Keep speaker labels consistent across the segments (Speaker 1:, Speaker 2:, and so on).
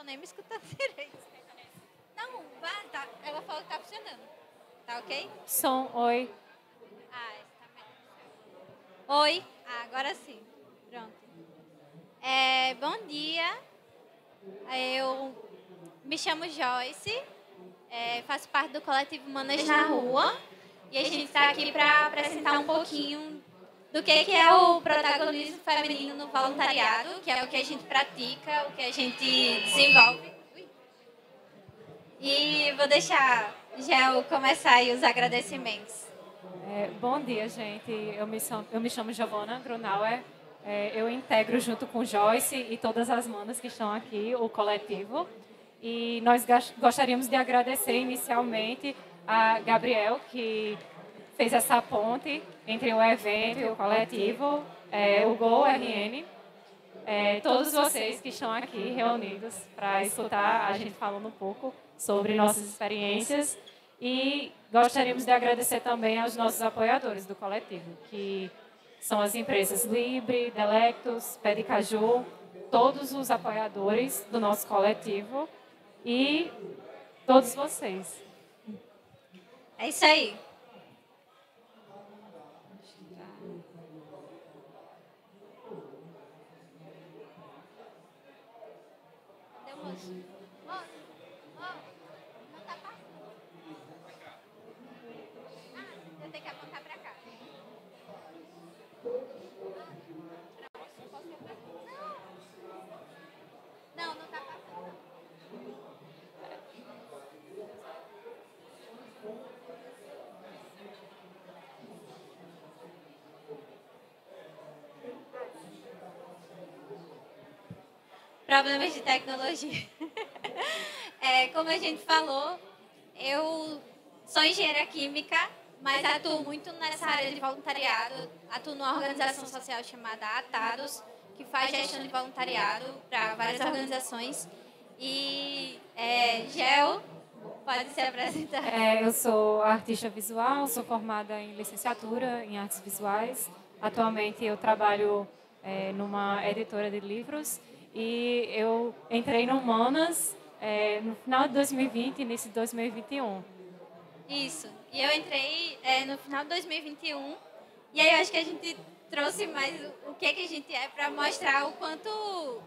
Speaker 1: tô nem me escutando direito. Não, vai, tá. Ela falou que tá funcionando. Tá ok?
Speaker 2: Som, oi.
Speaker 1: Ah, tá melhor. Oi. Ah, agora sim. Pronto. Bom dia. Eu me chamo Joyce. Faço parte do coletivo Manas na Rua. E a gente está aqui para apresentar um pouquinho do que é o protagonismo feminino no voluntariado, que é o que a gente pratica, o que a gente desenvolve. E vou deixar Gel começar aí os agradecimentos.
Speaker 2: Bom dia, gente. Eu me chamo Giovana Grunauer. Eu integro junto com Joyce e todas as manas que estão aqui, o coletivo. E nós gostaríamos de agradecer inicialmente a Gabriel, que fez essa ponte entre o evento e o coletivo, o Go RN. Todos vocês que estão aqui reunidos para escutar a gente falando um pouco sobre nossas experiências. E gostaríamos de agradecer também aos nossos apoiadores do coletivo, que são as empresas Libre, Delectus, Pedicaju, todos os apoiadores do nosso coletivo e todos vocês.
Speaker 1: É isso aí. Cadê o moço? Não tá passando. Você tem que apontar pra cá. Não, não tá passando. Problemas de tecnologia. Como a gente falou, eu sou engenheira química, mas atuo muito nessa área de voluntariado. Atuo numa organização social chamada Atados, que faz gestão de voluntariado para várias organizações. E Gel, pode se apresentar.
Speaker 2: Eu sou artista visual, sou formada em licenciatura em artes visuais. Atualmente eu trabalho numa editora de livros e eu entrei no Humanas no final de 2020 e início de 2021.
Speaker 1: Isso. E eu entrei no final de 2021. E aí eu acho que a gente trouxe mais o que a gente é para mostrar o quanto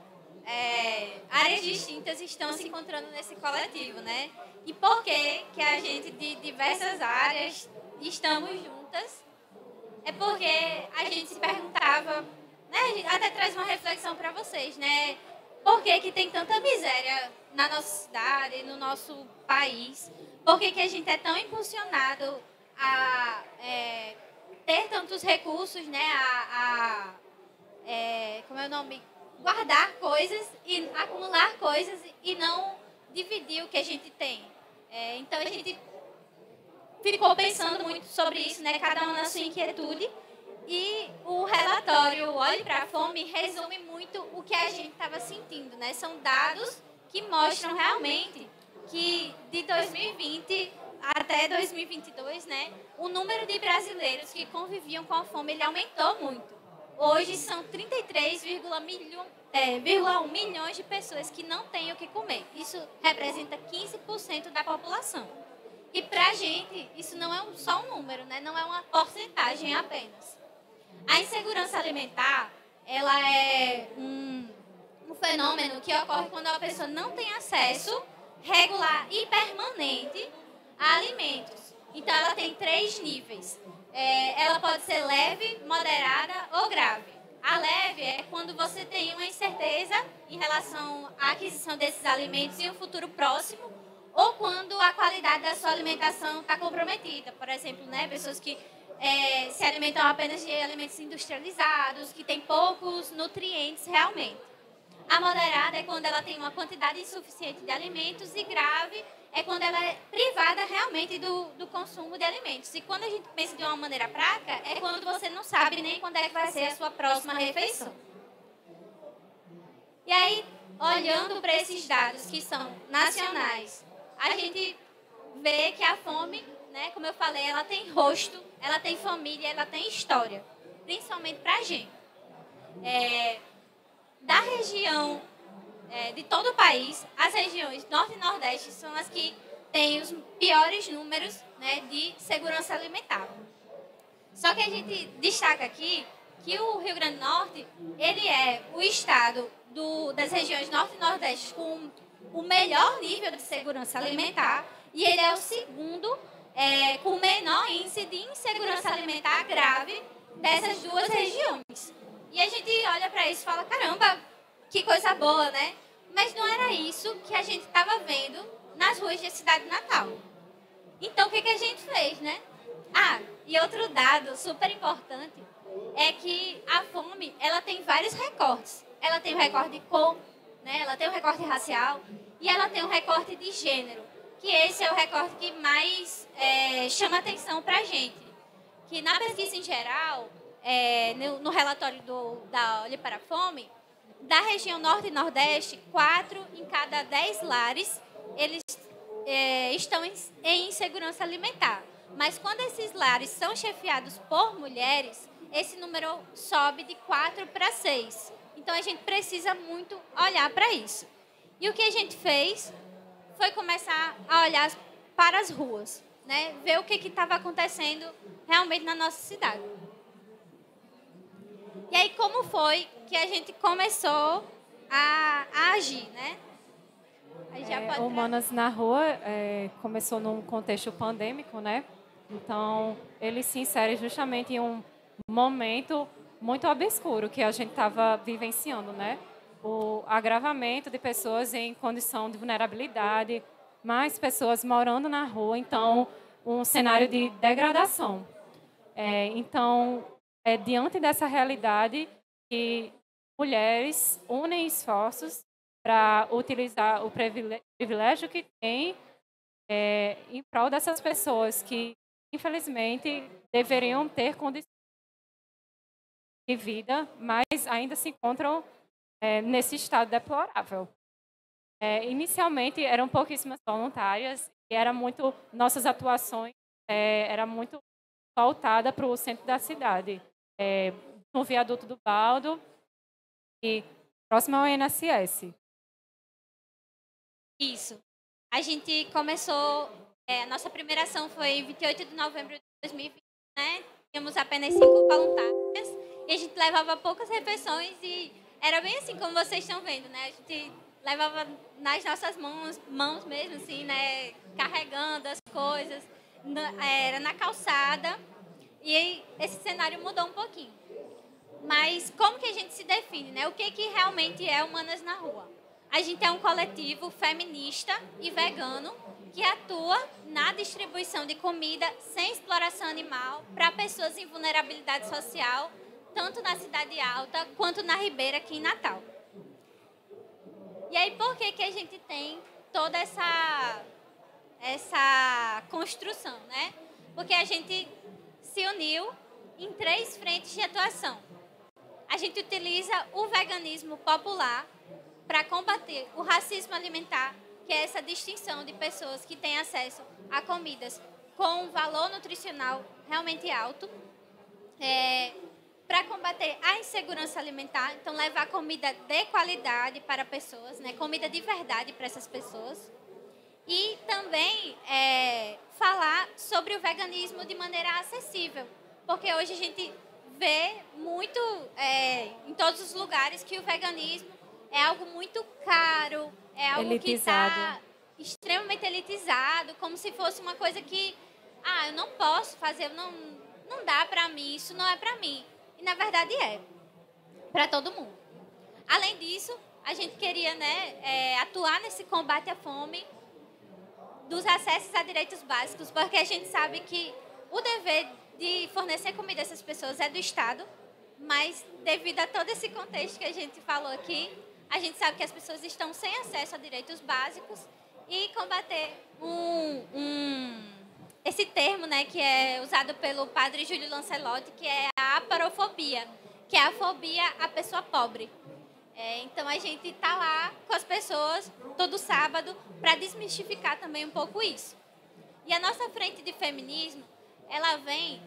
Speaker 1: áreas distintas estão se encontrando nesse coletivo, né? E por que a gente, de diversas áreas, estamos juntas. É porque a gente se perguntava, né? A gente até traz uma reflexão para vocês, né? Por que tem tanta miséria na nossa cidade, no nosso país? Por que a gente é tão impulsionado a ter tantos recursos, né? Como é o nome? Guardar coisas e acumular coisas e não dividir o que a gente tem. Então a gente ficou pensando muito sobre isso, né? Cada uma na sua inquietude. E o relatório Olhe para a Fome resume muito o que a gente estava sentindo, né? São dados que mostram realmente que de 2020 até 2022, né, o número de brasileiros que conviviam com a fome ele aumentou muito. Hoje são 33,1 milhões de pessoas que não têm o que comer. Isso representa 15% da população. E para a gente, isso não é só um número, né? Não é uma porcentagem apenas. A insegurança alimentar, ela é um fenômeno que ocorre quando a pessoa não tem acesso regular e permanente a alimentos. Então, ela tem 3 níveis. Ela pode ser leve, moderada ou grave. A leve é quando você tem uma incerteza em relação à aquisição desses alimentos em um futuro próximo ou quando a qualidade da sua alimentação está comprometida. Por exemplo, né, pessoas que se alimentam apenas de alimentos industrializados, que têm poucos nutrientes realmente. A moderada é quando ela tem uma quantidade insuficiente de alimentos e grave é quando ela é privada realmente do consumo de alimentos. E quando a gente pensa de uma maneira prática, é quando você não sabe nem quando é que vai ser a sua próxima refeição. E aí, olhando para esses dados que são nacionais, a gente vê que a fome, né, como eu falei, ela tem rosto, ela tem família, ela tem história, principalmente para a gente. Da região de todo o país, as regiões Norte e Nordeste são as que têm os piores números, né, de segurança alimentar. Só que a gente destaca aqui que o Rio Grande do Norte, ele é o estado das regiões Norte e Nordeste com o melhor nível de segurança alimentar e ele é o segundo com o menor índice de insegurança alimentar grave dessas duas regiões. E a gente olha para isso e fala, caramba, que coisa boa, né? Mas não era isso que a gente estava vendo nas ruas da cidade de Natal. Então, o que a gente fez, né? Ah, e outro dado super importante é que a fome, ela tem vários recortes. Ela tem o recorte de cor, né? Ela tem o recorte racial e ela tem o recorte de gênero, que esse é o recorte que mais chama atenção para a gente. Que na pesquisa em geral, no relatório da Olhe para a Fome, da região Norte e Nordeste, 4 em cada 10 lares, eles estão em insegurança alimentar. Mas quando esses lares são chefiados por mulheres, esse número sobe de 4 para 6. Então, a gente precisa muito olhar para isso. E o que a gente fez foi começar a olhar para as ruas, né? Ver o que estava acontecendo realmente na nossa cidade. E aí, como foi que a gente começou a agir, né?
Speaker 2: Aí já pode Humanas na Rua começou num contexto pandêmico, né? Então, ele se insere justamente em um momento muito obscuro que a gente estava vivenciando, né? O agravamento de pessoas em condição de vulnerabilidade, mais pessoas morando na rua, então, um cenário de degradação. Então, diante dessa realidade, que mulheres unem esforços para utilizar o privilégio que têm em prol dessas pessoas que, infelizmente, deveriam ter condições de vida, mas ainda se encontram nesse estado deplorável. Inicialmente, eram pouquíssimas voluntárias e nossas atuações era muito voltada para o centro da cidade, no viaduto do Baldo e próximo ao INSS.
Speaker 1: Isso. A gente começou, a nossa primeira ação foi em 28 de novembro de 2020, né? Tínhamos apenas 5 voluntárias e a gente levava poucas refeições e era bem assim como vocês estão vendo, né? A gente levava nas nossas mãos mesmo, assim, né? Carregando as coisas, era na calçada e esse cenário mudou um pouquinho. Mas como que a gente se define, né? O que realmente é Humanas na Rua? A gente é um coletivo feminista e vegano que atua na distribuição de comida sem exploração animal para pessoas em vulnerabilidade social, tanto na Cidade Alta quanto na Ribeira, aqui em Natal. E aí, por que a gente tem toda essa construção, né? Porque a gente se uniu em 3 frentes de atuação. A gente utiliza o veganismo popular para combater o racismo alimentar, que é essa distinção de pessoas que têm acesso a comidas com um valor nutricional realmente alto, para combater a insegurança alimentar, então levar comida de qualidade para pessoas, né, comida de verdade para essas pessoas, e também falar sobre o veganismo de maneira acessível, porque hoje a gente vê muito em todos os lugares que o veganismo é algo muito caro, é algo elitizado, que está extremamente elitizado, como se fosse uma coisa que, eu não posso fazer, não dá para mim, isso não é para mim. E, na verdade, é para todo mundo. Além disso, a gente queria, né, atuar nesse combate à fome, dos acessos a direitos básicos, porque a gente sabe que o dever de fornecer comida a essas pessoas é do Estado, mas devido a todo esse contexto que a gente falou aqui, a gente sabe que as pessoas estão sem acesso a direitos básicos e combater esse termo, né, que é usado pelo padre Júlio Lancelotti, que é a aparofobia, que é a fobia à pessoa pobre. Então, a gente está lá com as pessoas todo sábado para desmistificar também um pouco isso. E a nossa frente de feminismo, ela vem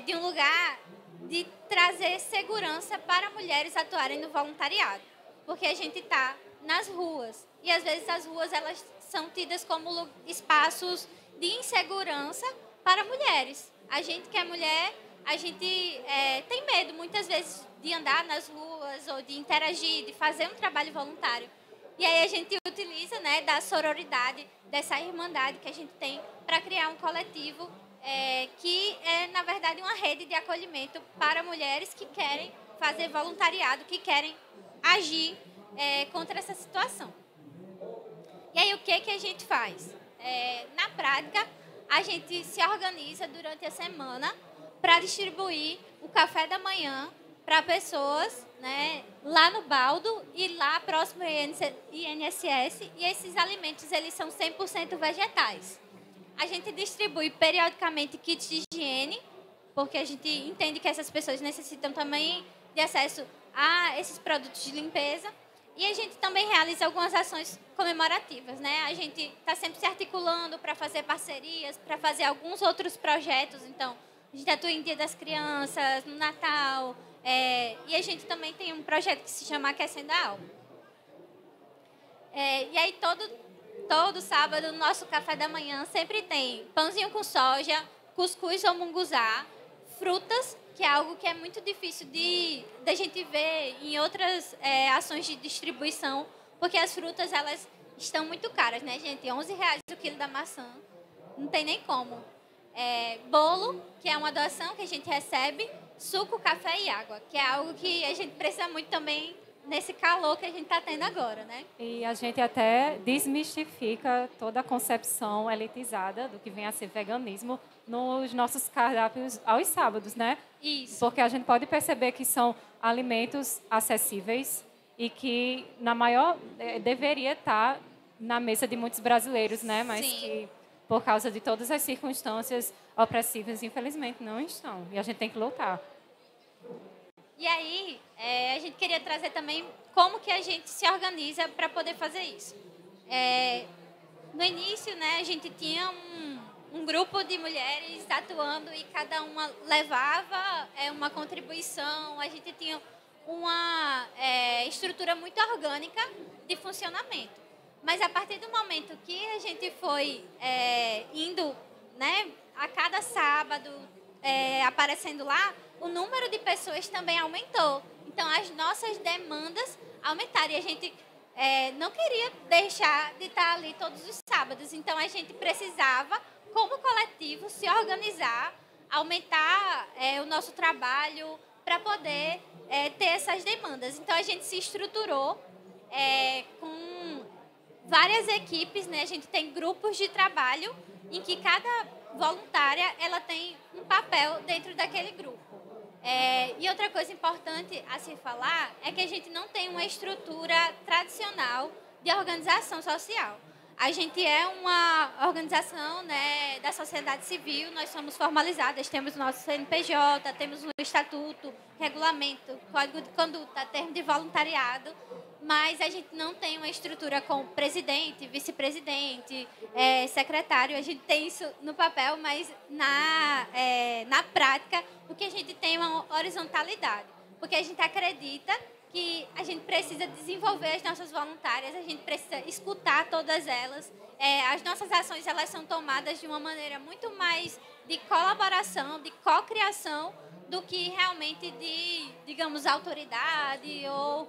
Speaker 1: de um lugar de trazer segurança para mulheres atuarem no voluntariado. Porque a gente está nas ruas. E às vezes as ruas elas são tidas como espaços de insegurança para mulheres. A gente que é mulher, a gente tem medo muitas vezes de andar nas ruas ou de interagir, de fazer um trabalho voluntário. E aí a gente utiliza, né, da sororidade, dessa irmandade que a gente tem para criar um coletivo que é, na verdade, uma rede de acolhimento para mulheres que querem fazer voluntariado, que querem agir contra essa situação. E aí, o que a gente faz? Na prática, a gente se organiza durante a semana para distribuir o café da manhã para pessoas, né, lá no baldo e lá próximo ao INSS. E esses alimentos, eles são 100% vegetais. A gente distribui periodicamente kits de higiene, porque a gente entende que essas pessoas necessitam também de acesso a esses produtos de limpeza. E a gente também realiza algumas ações comemorativas, né? A gente está sempre se articulando para fazer parcerias, para fazer alguns outros projetos. Então, a gente atua em Dia das Crianças, no Natal, e a gente também tem um projeto que se chama Aquecendo a Alma. E aí, todo sábado, no nosso café da manhã, sempre tem pãozinho com soja, cuscuz ou munguzá, frutas, que é algo que é muito difícil da gente ver em outras ações de distribuição, porque as frutas, elas estão muito caras, né, gente? R$11 o quilo da maçã, não tem nem como. Bolo, que é uma doação que a gente recebe, suco, café e água, que é algo que a gente precisa muito também nesse calor que a gente está tendo agora, né?
Speaker 2: E a gente até desmistifica toda a concepção elitizada do que vem a ser veganismo nos nossos cardápios aos sábados, né?
Speaker 1: Isso.
Speaker 2: Porque a gente pode perceber que são alimentos acessíveis e que deveria estar na mesa de muitos brasileiros, né? Mas
Speaker 1: Sim.
Speaker 2: que por causa de todas as circunstâncias opressivas, infelizmente, não estão. E a gente tem que lutar.
Speaker 1: E aí, a gente queria trazer também como que a gente se organiza para poder fazer isso. No início, né, a gente tinha um grupo de mulheres atuando e cada uma levava uma contribuição. A gente tinha uma estrutura muito orgânica de funcionamento. Mas a partir do momento que a gente foi indo, né, a cada sábado, aparecendo lá, o número de pessoas também aumentou. Então, as nossas demandas aumentaram. E a gente não queria deixar de estar ali todos os sábados. Então, a gente precisava, como coletivo, se organizar, aumentar o nosso trabalho para poder ter essas demandas. Então, a gente se estruturou com várias equipes, né? A gente tem grupos de trabalho em que cada voluntária ela tem um papel dentro daquele grupo. E outra coisa importante a se falar é que a gente não tem uma estrutura tradicional de organização social. A gente é uma organização, né, da sociedade civil, nós somos formalizadas, temos nosso CNPJ, temos um estatuto, regulamento, código de conduta, termo de voluntariado, mas a gente não tem uma estrutura com presidente, vice-presidente, secretário. A gente tem isso no papel, mas na prática o que a gente tem é uma horizontalidade, porque a gente acredita que a gente precisa desenvolver as nossas voluntárias, a gente precisa escutar todas elas. As nossas ações elas são tomadas de uma maneira muito mais de colaboração, de cocriação, do que realmente de, digamos, autoridade ou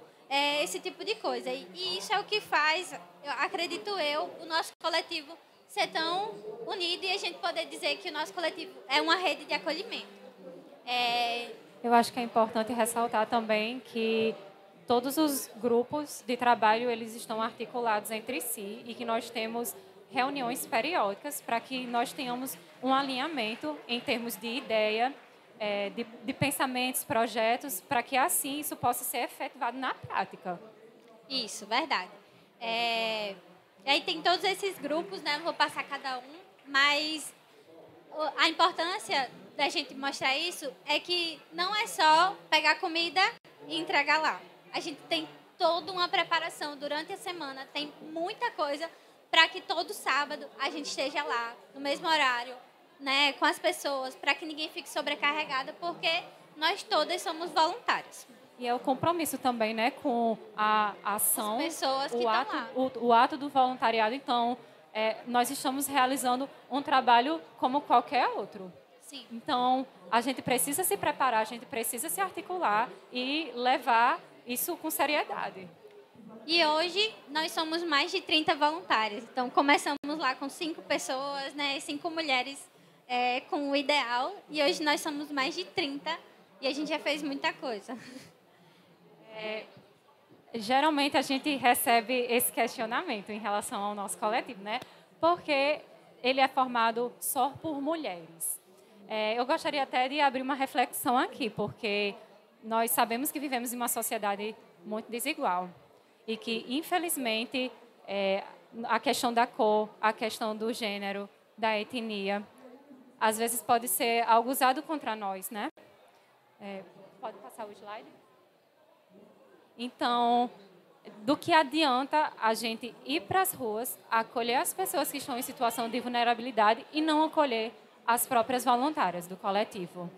Speaker 1: esse tipo de coisa. E isso é o que faz, acredito eu, o nosso coletivo ser tão unido e a gente poder dizer que o nosso coletivo é uma rede de acolhimento.
Speaker 2: Eu acho que é importante ressaltar também que todos os grupos de trabalho eles estão articulados entre si e que nós temos reuniões periódicas para que nós tenhamos um alinhamento em termos de ideia, de pensamentos, projetos, para que assim isso possa ser efetivado na prática.
Speaker 1: Isso, verdade. E aí tem todos esses grupos, né? Não vou passar cada um, mas a importância da gente mostrar isso é que não é só pegar comida e entregar lá. A gente tem toda uma preparação durante a semana, tem muita coisa para que todo sábado a gente esteja lá, no mesmo horário, né, com as pessoas, para que ninguém fique sobrecarregada, porque nós todas somos voluntários.
Speaker 2: E é o compromisso também, né, com a ação,
Speaker 1: As pessoas que
Speaker 2: o
Speaker 1: estão
Speaker 2: ato,
Speaker 1: lá.
Speaker 2: o ato do voluntariado. Então, nós estamos realizando um trabalho como qualquer outro.
Speaker 1: Sim.
Speaker 2: Então, a gente precisa se preparar, a gente precisa se articular e levar isso com seriedade.
Speaker 1: E hoje nós somos mais de 30 voluntários. Então, começamos lá com 5 pessoas, né, 5 mulheres com o ideal. E hoje nós somos mais de 30 e a gente já fez muita coisa.
Speaker 2: Geralmente a gente recebe esse questionamento em relação ao nosso coletivo, né? Porque ele é formado só por mulheres. Eu gostaria até de abrir uma reflexão aqui, porque nós sabemos que vivemos em uma sociedade muito desigual e que, infelizmente, a questão da cor, a questão do gênero, da etnia, às vezes pode ser algo usado contra nós, né? Pode passar o slide? Então, do que adianta a gente ir para as ruas, acolher as pessoas que estão em situação de vulnerabilidade e não acolher as próprias voluntárias do coletivo?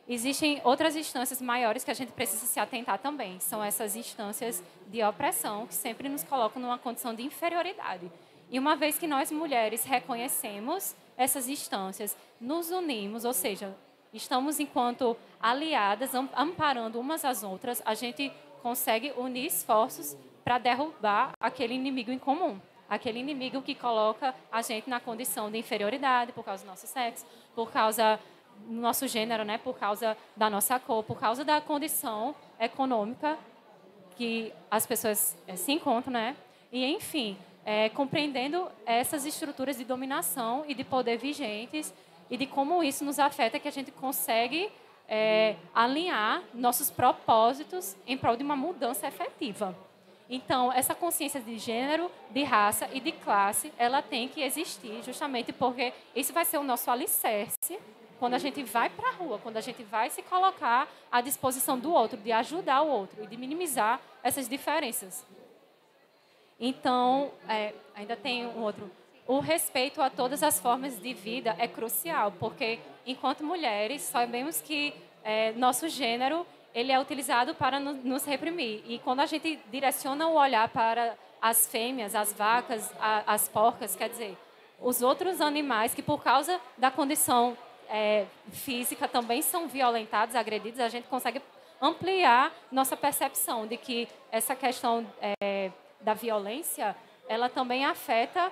Speaker 2: Existem outras instâncias maiores que a gente precisa se atentar também. São essas instâncias de opressão que sempre nos colocam numa condição de inferioridade. E uma vez que nós, mulheres, reconhecemos essas instâncias, nos unimos, ou seja, estamos enquanto aliadas, amparando umas às outras, a gente consegue unir esforços para derrubar aquele inimigo em comum. Aquele inimigo que coloca a gente na condição de inferioridade por causa do nosso sexo, por causa do nosso gênero, né? Por causa da nossa cor, por causa da condição econômica que as pessoas se encontram, né? E, enfim, compreendendo essas estruturas de dominação e de poder vigentes e de como isso nos afeta, que a gente consegue alinhar nossos propósitos em prol de uma mudança efetiva. Então, essa consciência de gênero, de raça e de classe, ela tem que existir justamente porque isso vai ser o nosso alicerce quando a gente vai para a rua, quando a gente vai se colocar à disposição do outro, de ajudar o outro e de minimizar essas diferenças. Então, ainda tem um outro. O respeito a todas as formas de vida é crucial, porque, enquanto mulheres, sabemos que nosso gênero ele é utilizado para nos reprimir. E quando a gente direciona o olhar para as fêmeas, as vacas, as porcas, quer dizer, os outros animais que, por causa da condição física, também são violentados, agredidos, a gente consegue ampliar nossa percepção de que essa questão da violência, ela também afeta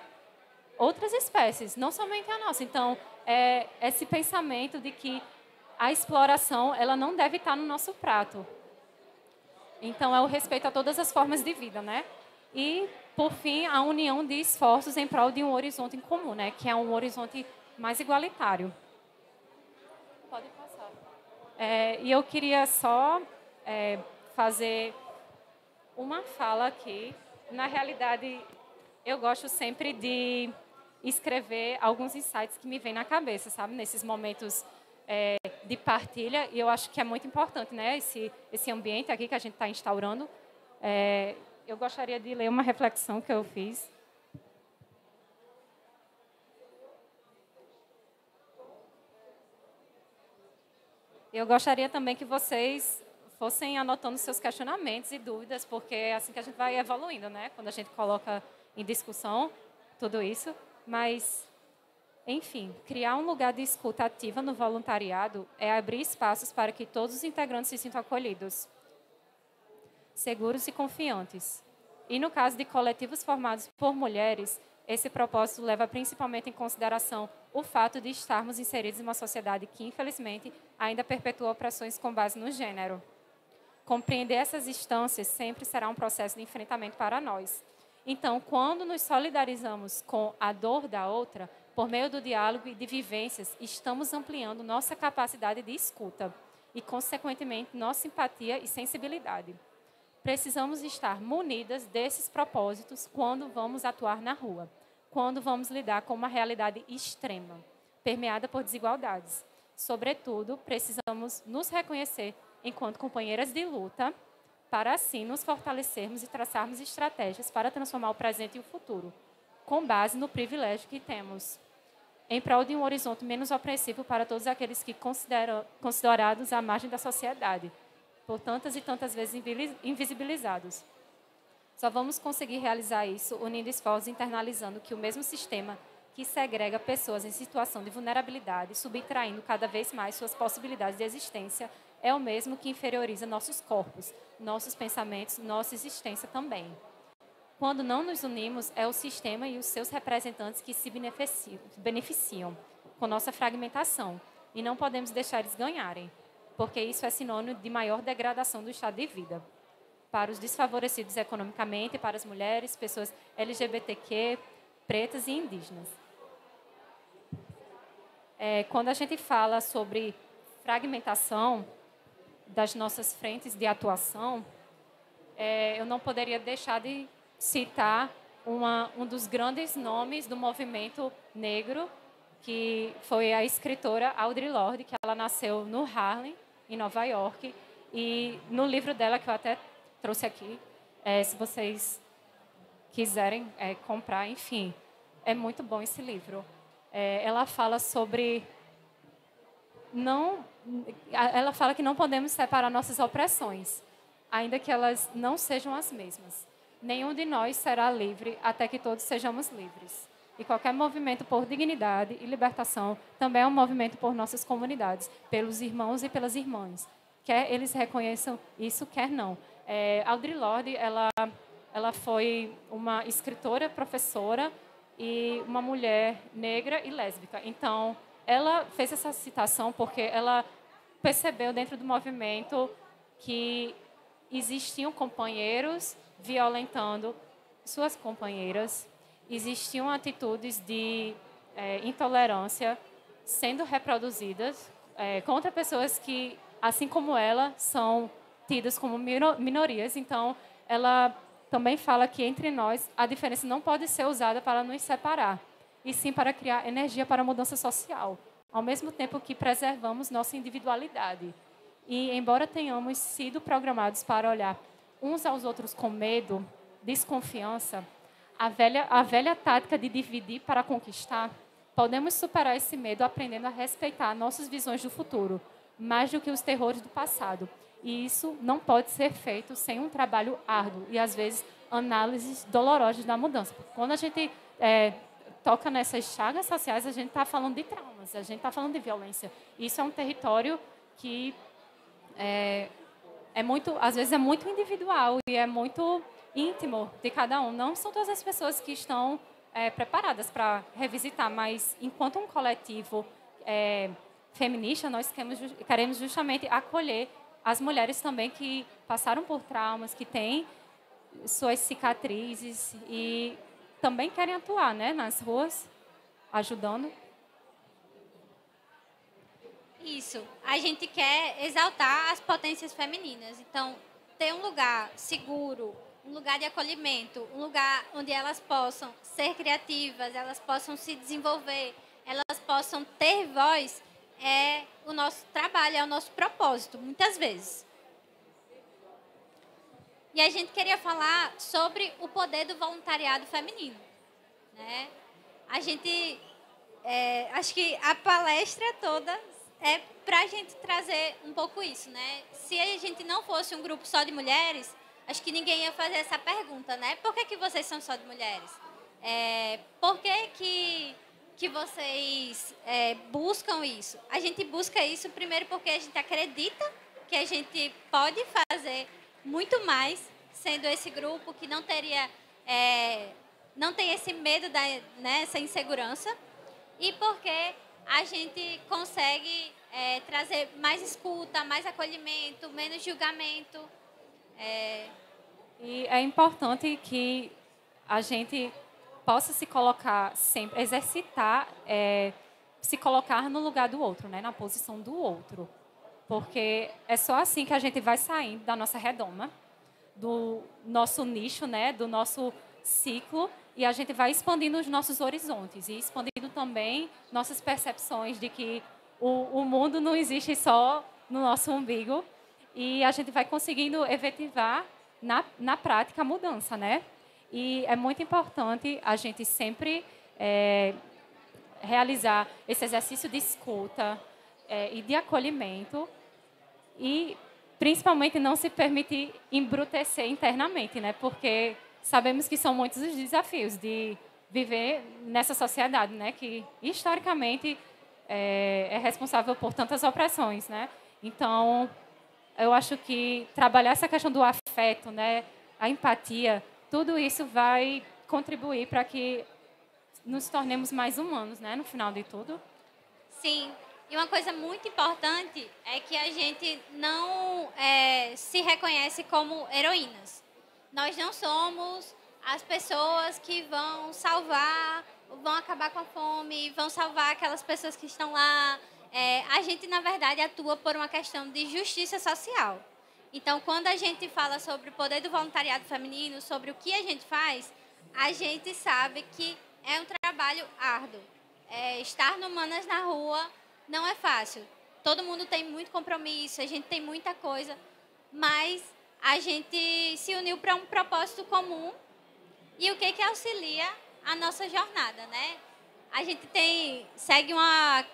Speaker 2: outras espécies, não somente a nossa. Então, esse pensamento de que a exploração ela não deve estar no nosso prato. Então, é o respeito a todas as formas de vida, né? E, por fim, a união de esforços em prol de um horizonte em comum, né? Que é um horizonte mais igualitário. Pode passar. E eu queria só fazer uma fala aqui. Na realidade, eu gosto sempre de escrever alguns insights que me vêm na cabeça, sabe? Nesses momentos de partilha, e eu acho que é muito importante, né? Esse ambiente aqui que a gente está instaurando. Eu gostaria de ler uma reflexão que eu fiz. Eu gostaria também que vocês fossem anotando seus questionamentos e dúvidas, porque é assim que a gente vai evoluindo, né? Quando a gente coloca em discussão tudo isso. Mas, enfim, criar um lugar de escuta ativa no voluntariado é abrir espaços para que todos os integrantes se sintam acolhidos, seguros e confiantes. E no caso de coletivos formados por mulheres, esse propósito leva principalmente em consideração o fato de estarmos inseridos em uma sociedade que, infelizmente, ainda perpetua opressões com base no gênero. Compreender essas instâncias sempre será um processo de enfrentamento para nós. Então, quando nos solidarizamos com a dor da outra, por meio do diálogo e de vivências, estamos ampliando nossa capacidade de escuta e, consequentemente, nossa empatia e sensibilidade. Precisamos estar munidas desses propósitos quando vamos atuar na rua, quando vamos lidar com uma realidade extrema, permeada por desigualdades. Sobretudo, precisamos nos reconhecer enquanto companheiras de luta, para assim nos fortalecermos e traçarmos estratégias para transformar o presente e o futuro, com base no privilégio que temos, em prol de um horizonte menos opressivo para todos aqueles que considerados à margem da sociedade. por tantas e tantas vezes invisibilizados. Só vamos conseguir realizar isso unindo esforços e internalizando que o mesmo sistema que segrega pessoas em situação de vulnerabilidade, subtraindo cada vez mais suas possibilidades de existência, é o mesmo que inferioriza nossos corpos, nossos pensamentos, nossa existência também. Quando não nos unimos, é o sistema e os seus representantes que se beneficiam com nossa fragmentação, e não podemos deixar eles ganharem, porque isso é sinônimo de maior degradação do estado de vida. Para os desfavorecidos economicamente, para as mulheres, pessoas LGBTQ, pretas e indígenas. Quando a gente fala sobre fragmentação das nossas frentes de atuação, eu não poderia deixar de citar um dos grandes nomes do movimento negro, que foi a escritora Audre Lorde, que ela nasceu no Harlem, em Nova York, e no livro dela, que eu até trouxe aqui, se vocês quiserem comprar, enfim, é muito bom esse livro. Ela fala sobre ela fala que não podemos separar nossas opressões, ainda que elas não sejam as mesmas. Nenhum de nós será livre até que todos sejamos livres. E qualquer movimento por dignidade e libertação também é um movimento por nossas comunidades, pelos irmãos e pelas irmãs. Quer eles reconheçam isso, quer não. Audre Lorde, ela foi uma escritora, professora e uma mulher negra e lésbica. Então, ela fez essa citação porque ela percebeu dentro do movimento que existiam companheiros violentando suas companheiras, existiam atitudes de intolerância sendo reproduzidas contra pessoas que, assim como ela, são tidas como minorias. Então, ela também fala que entre nós a diferença não pode ser usada para nos separar, e sim para criar energia para a mudança social, ao mesmo tempo que preservamos nossa individualidade. E, embora tenhamos sido programados para olhar uns aos outros com medo, desconfiança, a velha tática de dividir para conquistar, podemos superar esse medo aprendendo a respeitar nossas visões do futuro, mais do que os terrores do passado. E isso não pode ser feito sem um trabalho árduo e, às vezes, análises dolorosas da mudança. Quando a gente toca nessas chagas sociais, a gente está falando de traumas, a gente está falando de violência. Isso é um território que às vezes é muito individual e é muito íntimo de cada um. Não são todas as pessoas que estão preparadas para revisitar, mas enquanto um coletivo feminista, nós queremos justamente acolher as mulheres também que passaram por traumas, que têm suas cicatrizes e também querem atuar, né, nas ruas, ajudando.
Speaker 1: Isso. A gente quer exaltar as potências femininas. Então, ter um lugar seguro, um lugar de acolhimento, um lugar onde elas possam ser criativas, elas possam se desenvolver, elas possam ter voz, é o nosso trabalho, é o nosso propósito, muitas vezes. E a gente queria falar sobre o poder do voluntariado feminino, né? A gente, acho que a palestra toda é para a gente trazer um pouco isso, né? Se a gente não fosse um grupo só de mulheres, acho que ninguém ia fazer essa pergunta, né? Por que vocês são só de mulheres? Por que vocês buscam isso? A gente busca isso primeiro porque a gente acredita que a gente pode fazer muito mais sendo esse grupo que não teria, não tem esse medo essa insegurança, e porque a gente consegue trazer mais escuta, mais acolhimento, menos julgamento.
Speaker 2: E é importante que a gente possa se colocar sempre, exercitar, se colocar no lugar do outro, né, na posição do outro. Porque é só assim que a gente vai saindo da nossa redoma, do nosso nicho, né, do nosso ciclo, e a gente vai expandindo os nossos horizontes e expandindo também nossas percepções de que o mundo não existe só no nosso umbigo, e a gente vai conseguindo efetivar na prática a mudança, né? E é muito importante a gente sempre realizar esse exercício de escuta e de acolhimento, e principalmente não se permitir embrutecer internamente, né? Porque sabemos que são muitos os desafios de viver nessa sociedade, né? Que historicamente é responsável por tantas opressões, né? Então, eu acho que trabalhar essa questão do afeto, né? A empatia, tudo isso vai contribuir para que nos tornemos mais humanos, né? No final de tudo.
Speaker 1: Sim. E uma coisa muito importante é que a gente não se reconhece como heroínas. Nós não somos as pessoas que vão salvar, vão acabar com a fome, vão salvar aquelas pessoas que estão lá. A gente, na verdade, atua por uma questão de justiça social. Então, quando a gente fala sobre o poder do voluntariado feminino, sobre o que a gente faz, a gente sabe que é um trabalho árduo. Estar no Manas na Rua não é fácil. Todo mundo tem muito compromisso, a gente tem muita coisa, mas a gente se uniu para um propósito comum. E o que auxilia a nossa jornada, né? A gente segue uma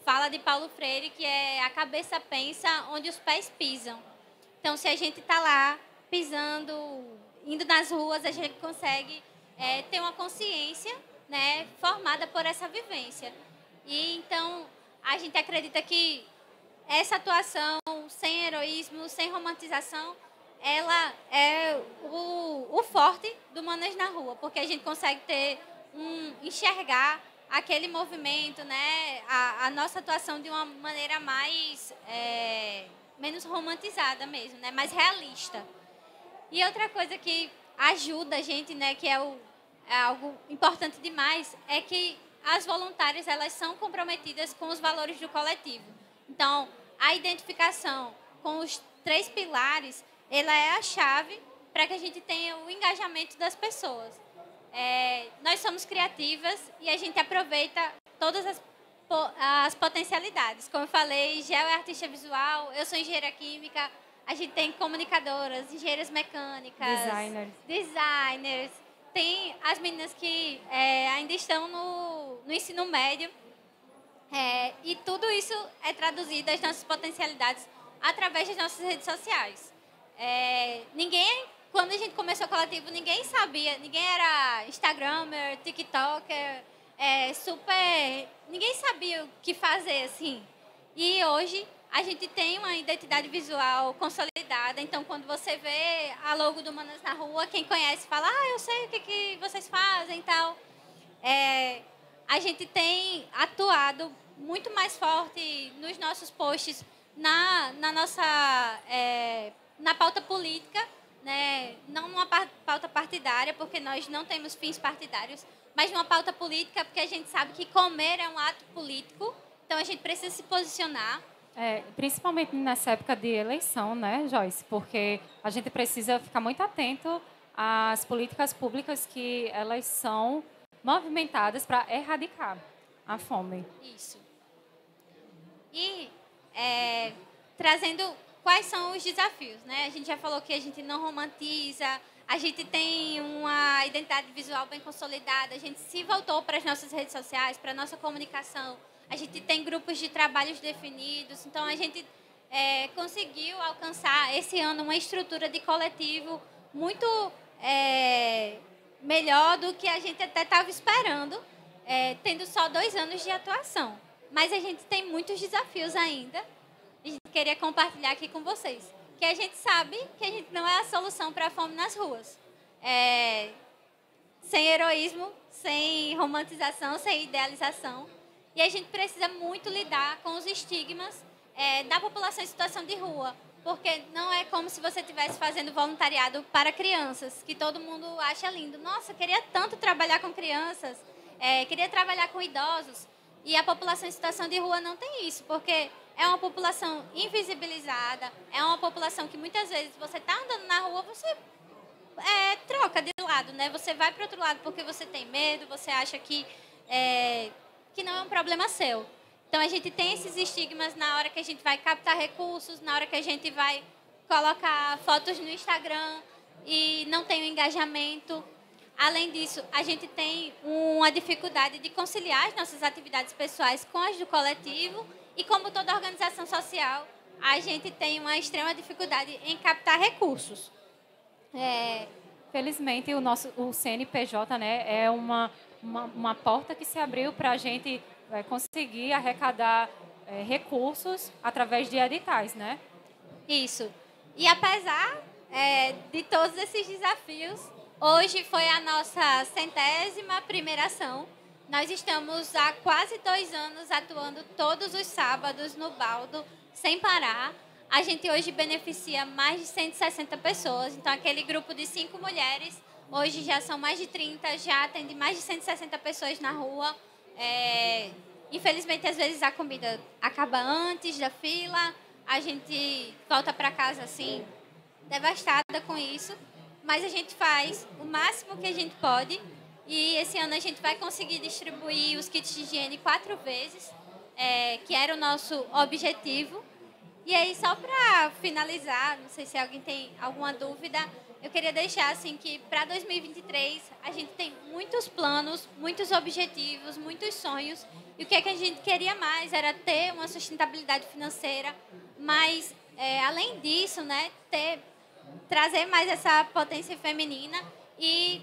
Speaker 1: fala de Paulo Freire, que é a cabeça pensa onde os pés pisam. Então, se a gente está lá pisando, indo nas ruas, a gente consegue ter uma consciência, né, formada por essa vivência. E então a gente acredita que essa atuação sem heroísmo, sem romantização, ela é o forte do Manas na Rua, porque a gente consegue enxergar aquele movimento, né, a nossa atuação de uma maneira menos romantizada mesmo, né, mais realista. E outra coisa que ajuda a gente, né, que é algo importante demais, é que as voluntárias, elas são comprometidas com os valores do coletivo. Então, a identificação com os 3 pilares, ela é a chave para que a gente tenha o engajamento das pessoas. Nós somos criativas e a gente aproveita todas as potencialidades. Como eu falei, Gel é artista visual, eu sou engenheira química, a gente tem comunicadoras, engenheiras mecânicas, designers. Tem as meninas que ainda estão no ensino médio. E tudo isso é traduzido, as nossas potencialidades, através das nossas redes sociais. Quando a gente começou o coletivo, ninguém sabia, ninguém era Instagrammer, TikToker, ninguém sabia o que fazer, assim. E hoje a gente tem uma identidade visual consolidada, então quando você vê a logo do Manas na Rua, quem conhece fala, eu sei o que vocês fazem e tal. A gente tem atuado muito mais forte nos nossos posts na pauta política, né? Não numa pauta partidária, porque nós não temos fins partidários, mas numa pauta política, porque a gente sabe que comer é um ato político, então a gente precisa se posicionar.
Speaker 2: Principalmente nessa época de eleição, né, Joyce? Porque a gente precisa ficar muito atento às políticas públicas que elas são movimentadas para erradicar a fome.
Speaker 1: Isso. E trazendo quais são os desafios, né? A gente já falou que a gente não romantiza, a gente tem uma identidade visual bem consolidada, a gente se voltou para as nossas redes sociais, para a nossa comunicação, a gente tem grupos de trabalhos definidos, então a gente conseguiu alcançar esse ano uma estrutura de coletivo muito melhor do que a gente até estava esperando, tendo só 2 anos de atuação. Mas a gente tem muitos desafios ainda. A gente queria compartilhar aqui com vocês. Que a gente sabe que a gente não é a solução para a fome nas ruas. Sem heroísmo, sem romantização, sem idealização. E a gente precisa muito lidar com os estigmas da população em situação de rua. Porque não é como se você estivesse fazendo voluntariado para crianças, que todo mundo acha lindo. Nossa, queria tanto trabalhar com crianças, queria trabalhar com idosos. E a população em situação de rua não tem isso, porque é uma população invisibilizada, é uma população que muitas vezes você está andando na rua, você troca de lado, né? Você vai para outro lado porque você tem medo, você acha que não é um problema seu. Então, a gente tem esses estigmas na hora que a gente vai captar recursos, na hora que a gente vai colocar fotos no Instagram e não tem o engajamento. Além disso, a gente tem uma dificuldade de conciliar as nossas atividades pessoais com as do coletivo e, como toda organização social, a gente tem uma extrema dificuldade em captar recursos.
Speaker 2: Felizmente, o CNPJ, né, é uma porta que se abriu para a gente conseguir arrecadar recursos através de editais, né?
Speaker 1: Isso. E apesar de todos esses desafios, hoje foi a nossa 100ª ação. Nós estamos há quase 2 anos atuando todos os sábados no Baldo, sem parar. A gente hoje beneficia mais de 160 pessoas. Então, aquele grupo de 5 mulheres, hoje já são mais de 30, já atende mais de 160 pessoas na rua. Infelizmente, às vezes a comida acaba antes da fila. A gente volta para casa, assim, devastada com isso. Mas a gente faz o máximo que a gente pode. E esse ano a gente vai conseguir distribuir os kits de higiene 4 vezes, que era o nosso objetivo. E aí, só para finalizar, não sei se alguém tem alguma dúvida, eu queria deixar assim que para 2023 a gente tem muitos planos, muitos objetivos, muitos sonhos. E o que a gente queria mais era ter uma sustentabilidade financeira, mas além disso, né, trazer mais essa potência feminina e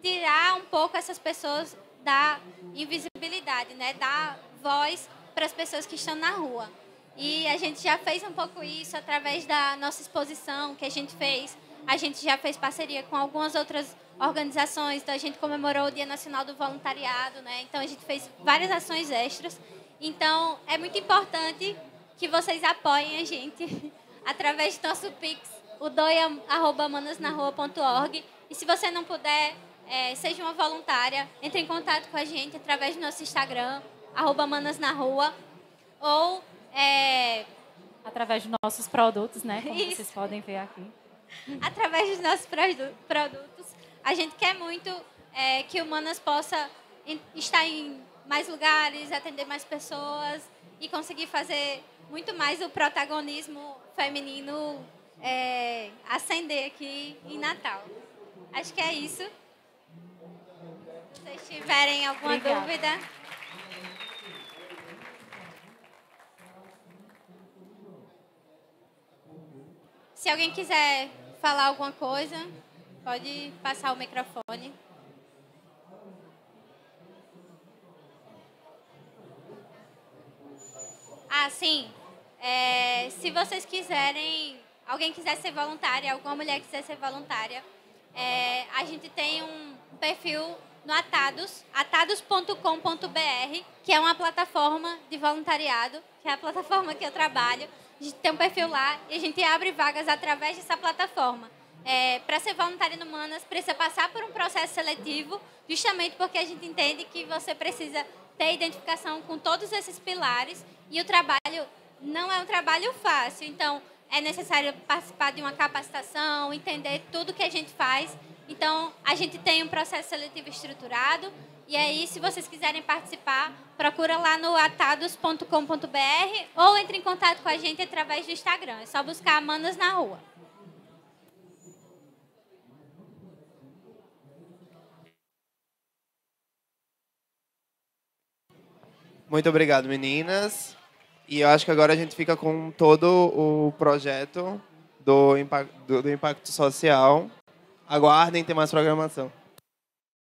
Speaker 1: tirar um pouco essas pessoas da invisibilidade, né, dar voz para as pessoas que estão na rua. E a gente já fez um pouco isso através da nossa exposição que a gente fez. A gente já fez parceria com algumas outras organizações. Então, a gente comemorou o Dia Nacional do Voluntariado, né? Então, a gente fez várias ações extras. Então, é muito importante que vocês apoiem a gente através do nosso Pix, o doia@manasnarrua.org. E se você não puder, seja uma voluntária, entre em contato com a gente através do nosso Instagram, @manasnarrua, ou
Speaker 2: através dos nossos produtos, né? Como
Speaker 1: Isso.
Speaker 2: vocês podem ver aqui.
Speaker 1: Através dos nossos produtos. A gente quer muito que o Manas possa estar em mais lugares, atender mais pessoas e conseguir fazer muito mais o protagonismo feminino ascender aqui em Natal. Acho que é isso. Se vocês tiverem alguma
Speaker 2: Obrigada.
Speaker 1: dúvida... Se alguém quiser falar alguma coisa, pode passar o microfone. Ah, sim. Se vocês quiserem, alguém quiser ser voluntária, alguma mulher quiser ser voluntária, a gente tem um perfil no atados.com.br, que é uma plataforma de voluntariado, que é a plataforma que eu trabalho. A gente tem um perfil lá e a gente abre vagas através dessa plataforma. Para ser voluntário no Manas, precisa passar por um processo seletivo, justamente porque a gente entende que você precisa ter identificação com todos esses pilares e o trabalho não é um trabalho fácil. Então, é necessário participar de uma capacitação, entender tudo que a gente faz. Então, a gente tem um processo seletivo estruturado. E aí, se vocês quiserem participar, procura lá no atados.com.br ou entre em contato com a gente através do Instagram. É só buscar Manas na Rua.
Speaker 3: Muito obrigado, meninas. E eu acho que agora a gente fica com todo o projeto do impacto social. Aguardem, tem mais programação.